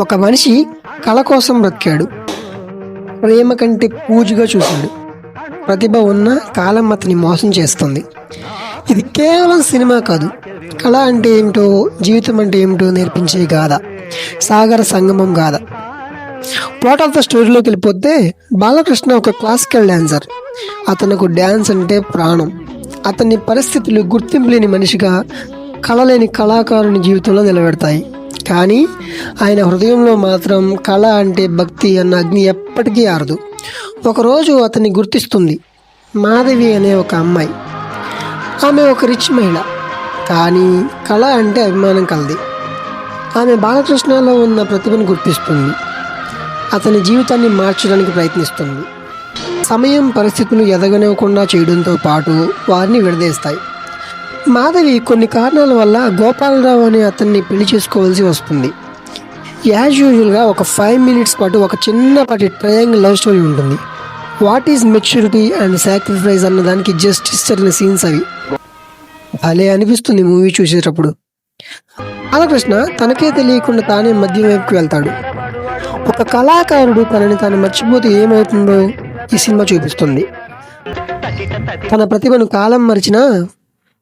ఒక మనిషి కళ కోసం బ్రతికాడు. ప్రేమ కంటే పూజగా చూశాడు. ప్రతిభ ఉన్న కాలం అతని మోసం చేస్తుంది. ఇది కేవలం సినిమా కాదు, కళ అంటే ఏమిటో, జీవితం అంటే ఏమిటో నేర్పించే గాథ. సాగర సంగమం గాథ. ప్లాట్ ఆఫ్ ద స్టోరీలోకి వెళ్ళిపోతే, బాలకృష్ణ ఒక క్లాసికల్ డాన్సర్. అతనికి డ్యాన్స్ అంటే ప్రాణం. అతని పరిస్థితులు గుర్తింపు లేని మనిషిగా, కళలేని కళాకారుని జీవితంలో నిలబెడతాయి. కానీ ఆయన హృదయంలో మాత్రం కళ అంటే భక్తి అన్న అగ్ని ఎప్పటికీ ఆరదు. ఒకరోజు అతన్ని గుర్తిస్తుంది మాధవి అనే ఒక అమ్మాయి. ఆమె ఒక రిచ్ మహిళ, కానీ కళ అంటే అభిమానం కలది. ఆమె బాలకృష్ణలో ఉన్న ప్రతిభను గుర్తిస్తుంది. అతని జీవితాన్ని మార్చడానికి ప్రయత్నిస్తుంది. సమయం, పరిస్థితులు ఎదగనివ్వకుండా చేయడంతో పాటు వారిని విడదీస్తాయి. మాధవి కొన్ని కారణాల వల్ల గోపాలరావు అనే అతన్ని పెళ్లి చేసుకోవాల్సి వస్తుంది. యాజ్ యూజువల్గా ఒక 5 minutes పాటు ఒక చిన్నపాటి ట్రయాంగిల్ లవ్ స్టోరీ ఉంటుంది. What is maturity and sacrifice అన్న దానికి జస్టిస్ జరిగిన సీన్స్ అవి. భలే అనిపిస్తుంది మూవీ చూసేటప్పుడు. బాలకృష్ణ తనకే తెలియకుండా తానే మద్యం వైపుకి వెళ్తాడు. ఒక కళాకారుడు తనని తాను మర్చిపోతే ఏమవుతుందో ఈ సినిమా చూపిస్తుంది. తన ప్రతిభను కాలం మరిచినా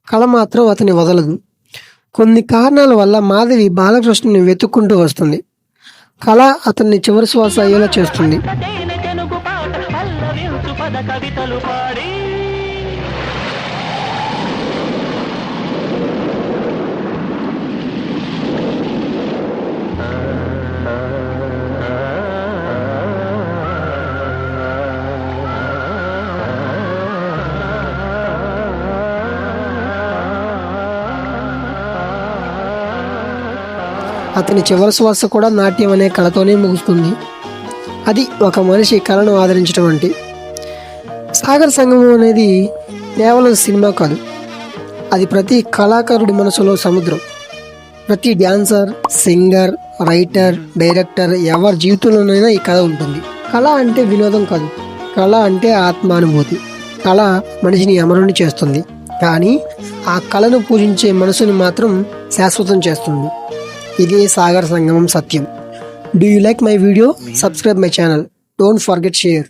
కళ మాత్రం అతని వదలదు. కొన్ని కారణాల వల్ల మాధవి బాలకృష్ణని వెతుక్కుంటూ వస్తుంది. కళ అతన్ని చివరి శ్వాస అయ్యేలా చేస్తుంది. అతని చివరి శ్వాస కూడా నాట్యం అనే కళతోనే ముగుస్తుంది. అది ఒక మనిషి కళను ఆదరించడం అంటే. సాగర సంగమం అనేది కేవలం సినిమా కాదు, అది ప్రతి కళాకారుడి మనసులో సముద్రం. ప్రతి డ్యాన్సర్, సింగర్, రైటర్, డైరెక్టర్ ఎవరి జీవితంలోనైనా ఈ కళ ఉంటుంది. కళ అంటే వినోదం కాదు, కళ అంటే ఆత్మానుభూతి. కళ మనిషిని అమరుని చేస్తుంది, కానీ ఆ కళను పూజించే మనసుని మాత్రం శాశ్వతం చేస్తుంది. ఇదే సాగర సంగమం సత్యం. Do you like my video? Subscribe my channel. Don't forget share.